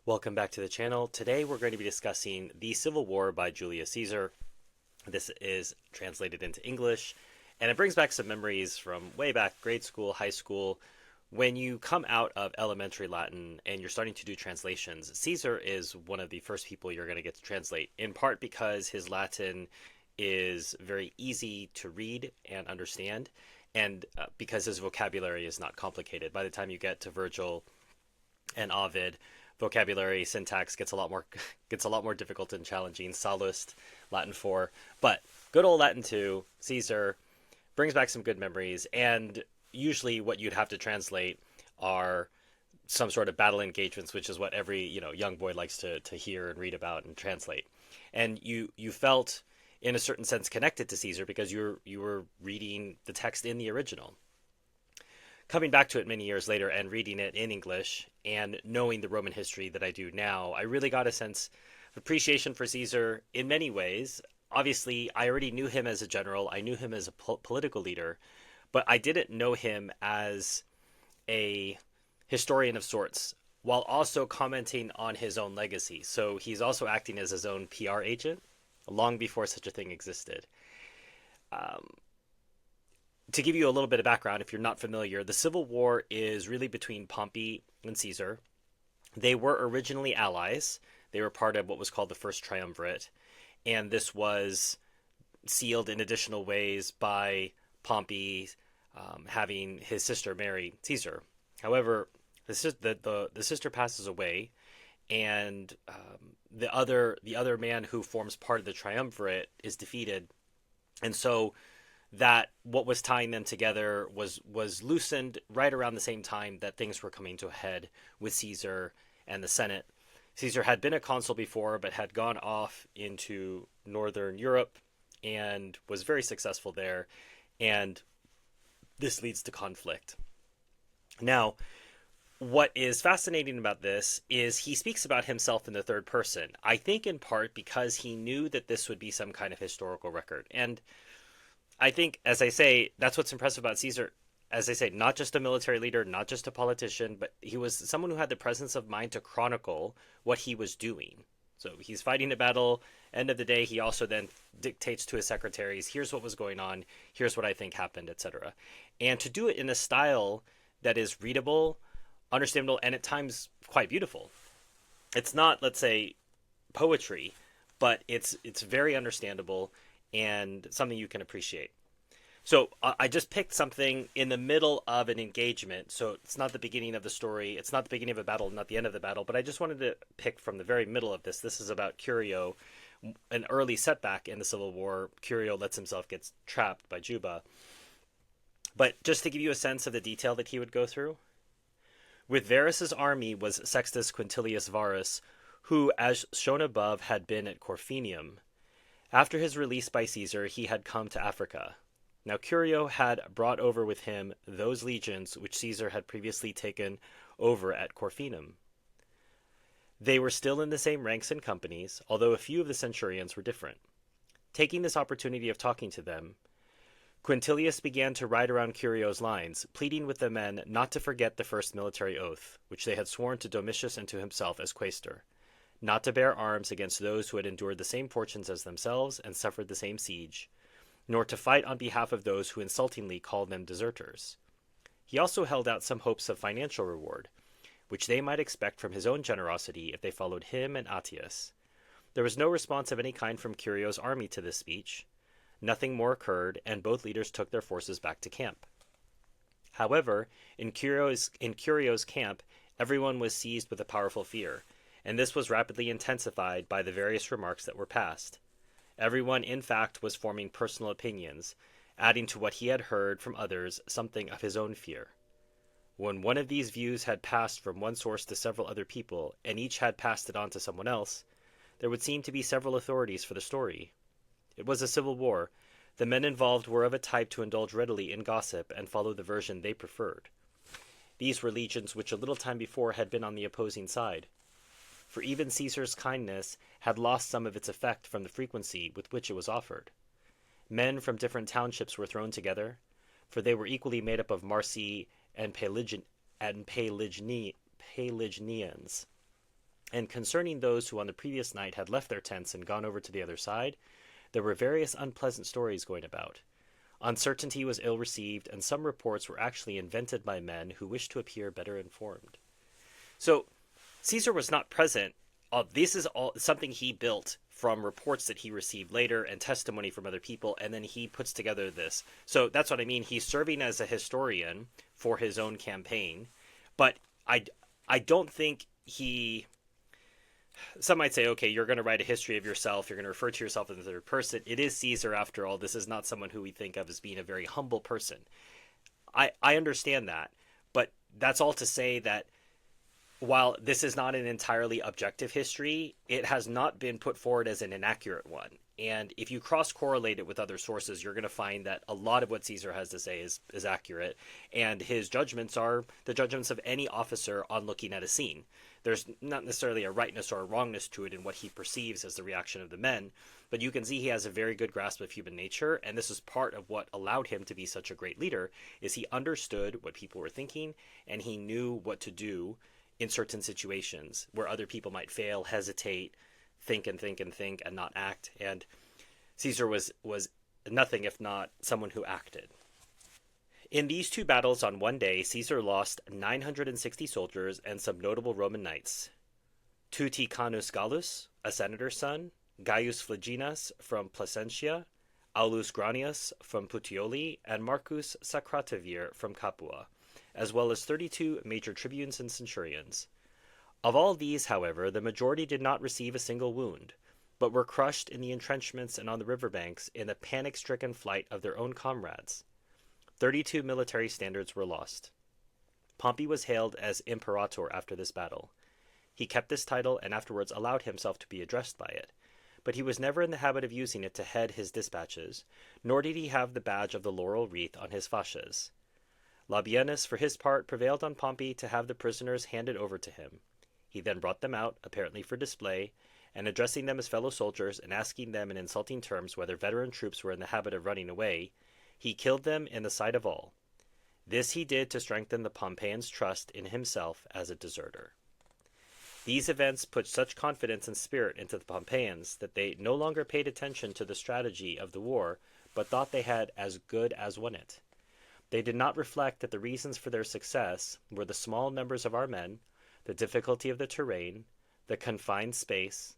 Welcome back to the channel. Today we're going to be discussing The Civil War by Julius Caesar. This is translated into English, and it brings back some memories from way back grade school, high school. When you come out of elementary Latin and you're starting to do translations, Caesar is one of the first people you're going to get to translate, in part because his Latin is very easy to read and understand, and because his vocabulary is not complicated. By the time you get to Virgil and Ovid, vocabulary syntax gets a lot more difficult and challenging. Sallust, Latin 4, but good old Latin 2, Caesar brings back some good memories. And usually, what you'd have to translate are some sort of battle engagements, which is what every young boy likes to hear and read about and translate. And you felt in a certain sense connected to Caesar because you were reading the text in the original. Coming back to it many years later and reading it in English and knowing the Roman history that I do now, I really got a sense of appreciation for Caesar in many ways. Obviously, I already knew him as a general, I knew him as a political leader, but I didn't know him as a historian of sorts while also commenting on his own legacy. So he's also acting as his own PR agent long before such a thing existed. Um, to give you a little bit of background, if you're not familiar, the Civil War is really between Pompey and Caesar. They were originally allies. They were part of what was called the First Triumvirate, and this was sealed in additional ways by Pompey having his sister marry Caesar. However, the sister passes away, and the other man who forms part of the triumvirate is defeated, and so that what was tying them together was loosened right around the same time that things were coming to a head with Caesar and the Senate. Caesar had been a consul before, but had gone off into northern Europe and was very successful there, and this leads to conflict. Now, what is fascinating about this is he speaks about himself in the third person. I think in part because he knew that this would be some kind of historical record. And I think, as I say, that's what's impressive about Caesar. As I say, not just a military leader, not just a politician, but he was someone who had the presence of mind to chronicle what he was doing. So he's fighting a battle. End of the day, he also then dictates to his secretaries, here's what was going on, here's what I think happened, etc. And to do it in a style that is readable, understandable, and at times quite beautiful. It's not, let's say, poetry, but it's very understandable and something you can appreciate. So I just picked something in the middle of an engagement. So it's not the beginning of the story. It's not the beginning of a battle, not the end of the battle. But I just wanted to pick from the very middle of this. This is about Curio, an early setback in the Civil War. Curio lets himself get trapped by Juba. But just to give you a sense of the detail that he would go through, with Varus's army was Sextus Quintilius Varus, who, as shown above, had been at Corfinium. After his release by Caesar, he had come to Africa. Now Curio had brought over with him those legions which Caesar had previously taken over at Corfinum. They were still in the same ranks and companies, although a few of the centurions were different. Taking this opportunity of talking to them, Quintilius began to ride around Curio's lines, pleading with the men not to forget the first military oath, which they had sworn to Domitius and to himself as quaestor, not to bear arms against those who had endured the same fortunes as themselves and suffered the same siege, nor to fight on behalf of those who insultingly called them deserters. He also held out some hopes of financial reward, which they might expect from his own generosity if they followed him and Attius. There was no response of any kind from Curio's army to this speech. Nothing more occurred, and both leaders took their forces back to camp. However, in Curio's camp, everyone was seized with a powerful fear, and this was rapidly intensified by the various remarks that were passed. Everyone, in fact, was forming personal opinions, adding to what he had heard from others something of his own fear. When one of these views had passed from one source to several other people, and each had passed it on to someone else, there would seem to be several authorities for the story. It was a civil war. The men involved were of a type to indulge readily in gossip and follow the version they preferred. These were legions which a little time before had been on the opposing side. For even Caesar's kindness had lost some of its effect from the frequency with which it was offered. Men from different townships were thrown together, for they were equally made up of Marsi and Pelagians. And concerning those who on the previous night had left their tents and gone over to the other side, there were various unpleasant stories going about. Uncertainty was ill received, and some reports were actually invented by men who wished to appear better informed. So Caesar was not present. This is all something he built from reports that he received later and testimony from other people, and then he puts together this. So that's what I mean. He's serving as a historian for his own campaign, but I don't think he. Some might say, okay, you're going to write a history of yourself. You're going to refer to yourself in the third person. It is Caesar, after all. This is not someone who we think of as being a very humble person. I understand that, but that's all to say that while this is not an entirely objective history, it has not been put forward as an inaccurate one. And if you cross-correlate it with other sources, you're going to find that a lot of what Caesar has to say is accurate, and his judgments are the judgments of any officer on looking at a scene. There's not necessarily a rightness or a wrongness to it in what he perceives as the reaction of the men, but you can see he has a very good grasp of human nature, and this is part of what allowed him to be such a great leader, is he understood what people were thinking, and he knew what to do in certain situations where other people might fail, hesitate, think and think and think and not act. And Caesar was nothing if not someone who acted. In these two battles on one day, Caesar lost 960 soldiers and some notable Roman knights. Tuticanus Gallus, a senator's son, Gaius Phleginas from Placentia, Aulus Granius from Puteoli, and Marcus Sacratavir from Capua, as well as 32 major tribunes and centurions. Of all these, however, the majority did not receive a single wound, but were crushed in the entrenchments and on the riverbanks in the panic-stricken flight of their own comrades. 32 military standards were lost. Pompey was hailed as imperator after this battle. He kept this title and afterwards allowed himself to be addressed by it, but he was never in the habit of using it to head his dispatches, nor did he have the badge of the laurel wreath on his fasces. Labienus, for his part, prevailed on Pompey to have the prisoners handed over to him. He then brought them out, apparently for display, and addressing them as fellow soldiers and asking them in insulting terms whether veteran troops were in the habit of running away, he killed them in the sight of all. This he did to strengthen the Pompeians' trust in himself as a deserter. These events put such confidence and spirit into the Pompeians that they no longer paid attention to the strategy of the war, but thought they had as good as won it. They did not reflect that the reasons for their success were the small numbers of our men, the difficulty of the terrain, the confined space,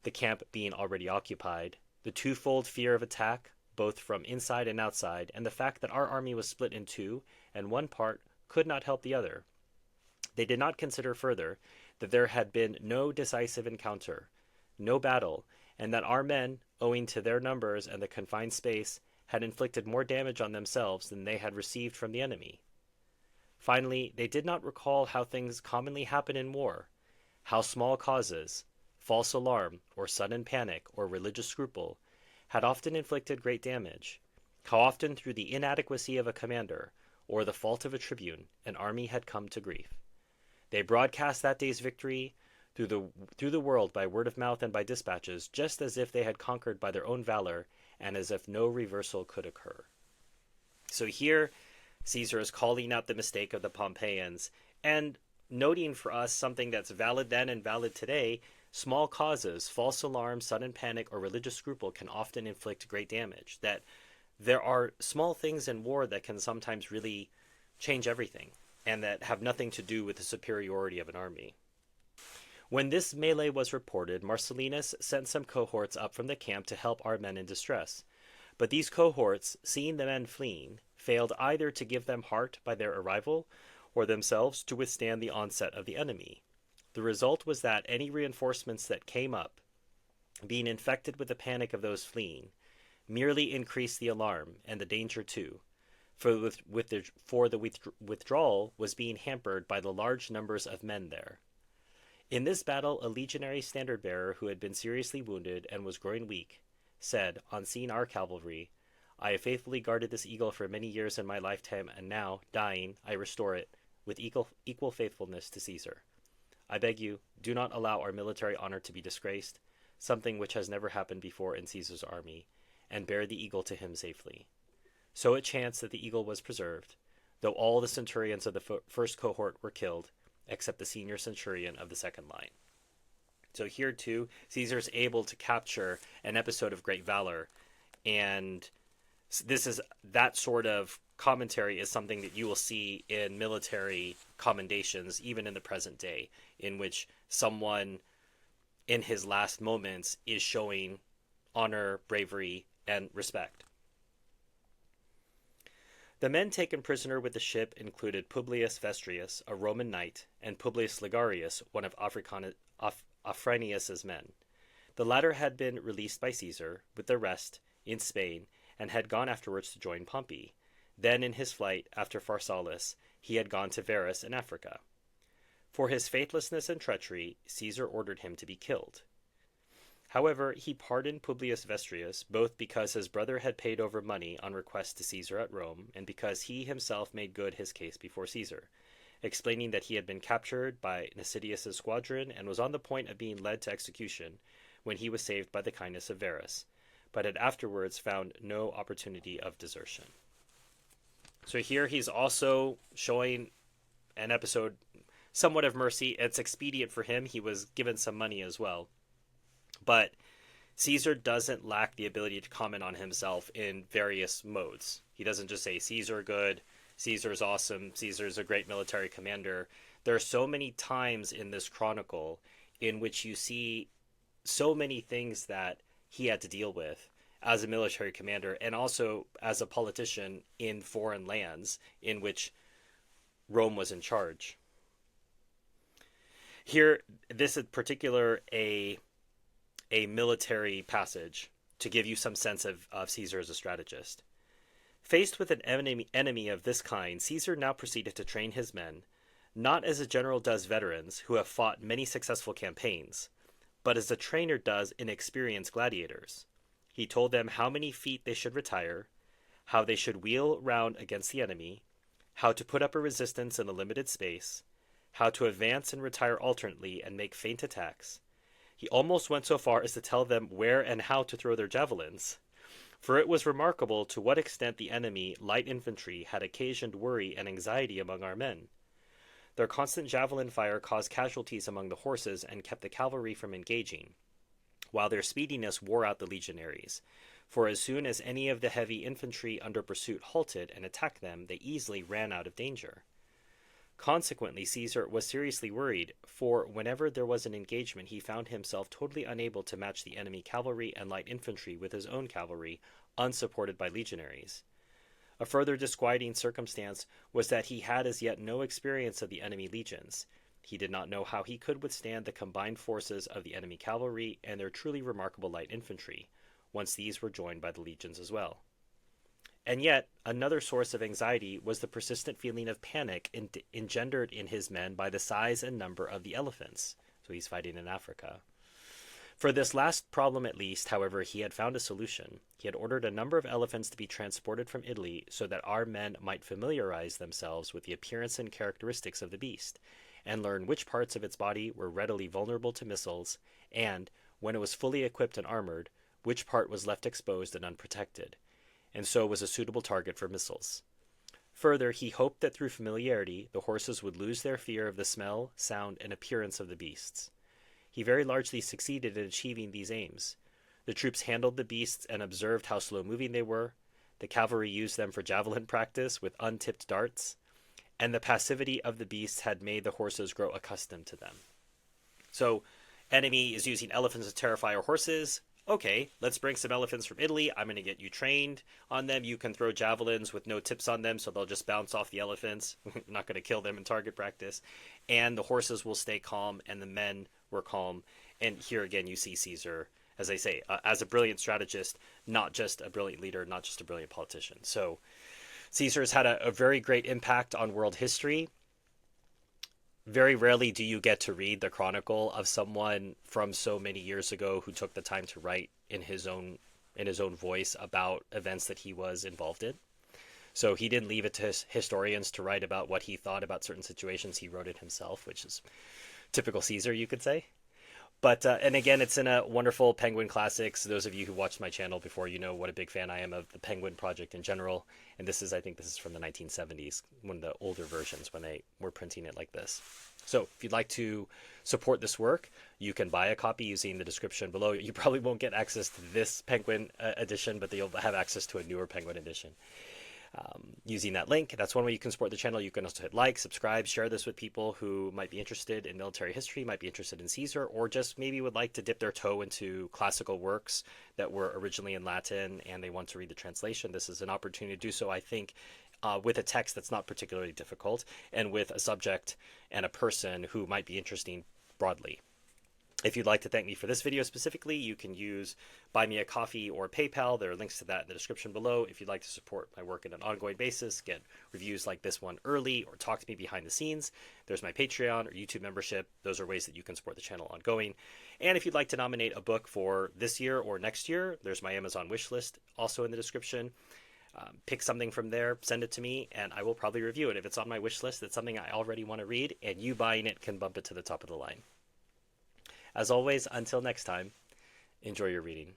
the camp being already occupied, the twofold fear of attack, both from inside and outside, and the fact that our army was split in two, and one part could not help the other. They did not consider further that there had been no decisive encounter, no battle, and that our men, owing to their numbers and the confined space, had inflicted more damage on themselves than they had received from the enemy. Finally, they did not recall how things commonly happen in war, how small causes, false alarm, or sudden panic, or religious scruple, had often inflicted great damage, how often through the inadequacy of a commander, or the fault of a tribune, an army had come to grief. They broadcast that day's victory through the world by word of mouth and by dispatches, just as if they had conquered by their own valor, and as if no reversal could occur. So here, Caesar is calling out the mistake of the Pompeians, and noting for us something that's valid then and valid today. Small causes, false alarm, sudden panic, or religious scruple can often inflict great damage. That there are small things in war that can sometimes really change everything, and that have nothing to do with the superiority of an army. When this melee was reported, Marcellinus sent some cohorts up from the camp to help our men in distress. But these cohorts, seeing the men fleeing, failed either to give them heart by their arrival, or themselves to withstand the onset of the enemy. The result was that any reinforcements that came up, being infected with the panic of those fleeing, merely increased the alarm and the danger too, for the withdrawal was being hampered by the large numbers of men there. In this battle, a legionary standard-bearer who had been seriously wounded and was growing weak, said, on seeing our cavalry, "I have faithfully guarded this eagle for many years in my lifetime, and now, dying, I restore it with equal faithfulness to Caesar. I beg you, do not allow our military honor to be disgraced, something which has never happened before in Caesar's army, and bear the eagle to him safely." So it chanced that the eagle was preserved, though all the centurions of the first cohort were killed, except the senior centurion of the second line. So here too, Caesar's able to capture an episode of great valor, and this is that sort of commentary is something that you will see in military commendations, even in the present day, in which someone in his last moments is showing honor, bravery, and respect. The men taken prisoner with the ship included Publius Vestrius, a Roman knight, and Publius Ligarius, one of Afranius's men. The latter had been released by Caesar, with the rest, in Spain, and had gone afterwards to join Pompey. Then, in his flight, after Pharsalus, he had gone to Varus in Africa. For his faithlessness and treachery, Caesar ordered him to be killed. However, he pardoned Publius Vestrius, both because his brother had paid over money on request to Caesar at Rome, and because he himself made good his case before Caesar, explaining that he had been captured by Nasidius's squadron and was on the point of being led to execution when he was saved by the kindness of Varus, but had afterwards found no opportunity of desertion. So here he's also showing an episode somewhat of mercy. It's expedient for him. He was given some money as well. But Caesar doesn't lack the ability to comment on himself in various modes. He doesn't just say, Caesar good, Caesar's awesome, Caesar's a great military commander. There are so many times in this chronicle in which you see so many things that he had to deal with as a military commander and also as a politician in foreign lands in which Rome was in charge. Here, this is particular a military passage to give you some sense of Caesar as a strategist. Faced with an enemy of this kind, Caesar now proceeded to train his men, not as a general does veterans who have fought many successful campaigns, but as a trainer does inexperienced gladiators. He told them how many feet they should retire, how they should wheel round against the enemy, how to put up a resistance in a limited space, how to advance and retire alternately and make feint attacks. He almost went so far as to tell them where and how to throw their javelins, for it was remarkable to what extent the enemy, light infantry, had occasioned worry and anxiety among our men. Their constant javelin fire caused casualties among the horses and kept the cavalry from engaging, while their speediness wore out the legionaries, for as soon as any of the heavy infantry under pursuit halted and attacked them, they easily ran out of danger. Consequently, Caesar was seriously worried, for whenever there was an engagement he found himself totally unable to match the enemy cavalry and light infantry with his own cavalry, unsupported by legionaries. A further disquieting circumstance was that he had as yet no experience of the enemy legions. He did not know how he could withstand the combined forces of the enemy cavalry and their truly remarkable light infantry, once these were joined by the legions as well. And yet, another source of anxiety was the persistent feeling of panic engendered in his men by the size and number of the elephants. So he's fighting in Africa. For this last problem at least, however, he had found a solution. He had ordered a number of elephants to be transported from Italy so that our men might familiarize themselves with the appearance and characteristics of the beast, and learn which parts of its body were readily vulnerable to missiles, and, when it was fully equipped and armored, which part was left exposed and unprotected, and so was a suitable target for missiles. Further, he hoped that through familiarity, the horses would lose their fear of the smell, sound, and appearance of the beasts. He very largely succeeded in achieving these aims. The troops handled the beasts and observed how slow-moving they were. The cavalry used them for javelin practice with untipped darts, and the passivity of the beasts had made the horses grow accustomed to them. So, enemy is using elephants to terrify our horses. Okay, let's bring some elephants from Italy. I'm going to get you trained on them. You can throw javelins with no tips on them, so they'll just bounce off the elephants. Not going to kill them in target practice. And the horses will stay calm, and the men were calm. And here again, you see Caesar, as I say, as a brilliant strategist, not just a brilliant leader, not just a brilliant politician. So Caesar has had a very great impact on world history. Very rarely do you get to read the chronicle of someone from so many years ago who took the time to write in his own voice about events that he was involved in. So he didn't leave it to historians to write about what he thought about certain situations. He wrote it himself, which is typical Caesar, you could say. But, and again, it's in a wonderful Penguin Classics. Those of you who watched my channel before, you know what a big fan I am of the Penguin Project in general. And I think this is from the 1970s, one of the older versions when they were printing it like this. So if you'd like to support this work, you can buy a copy using the description below. You probably won't get access to this Penguin edition, but you'll have access to a newer Penguin edition. Using that link, that's one way you can support the channel. You can also hit like, subscribe, share this with people who might be interested in military history, might be interested in Caesar, or just maybe would like to dip their toe into classical works that were originally in Latin and they want to read the translation. This is an opportunity to do so, I think, with a text that's not particularly difficult and with a subject and a person who might be interesting broadly. If you'd like to thank me for this video specifically, you can use Buy Me a Coffee or PayPal. There are links to that in the description below. If you'd like to support my work on an ongoing basis, get reviews like this one early, or talk to me behind the scenes, there's my Patreon or YouTube membership. Those are ways that you can support the channel ongoing. And if you'd like to nominate a book for this year or next year, there's my Amazon wish list also in the description. Pick something from there, send it to me, and I will probably review it. If it's on my wish list, it's something I already want to read, and you buying it can bump it to the top of the line. As always, until next time, enjoy your reading.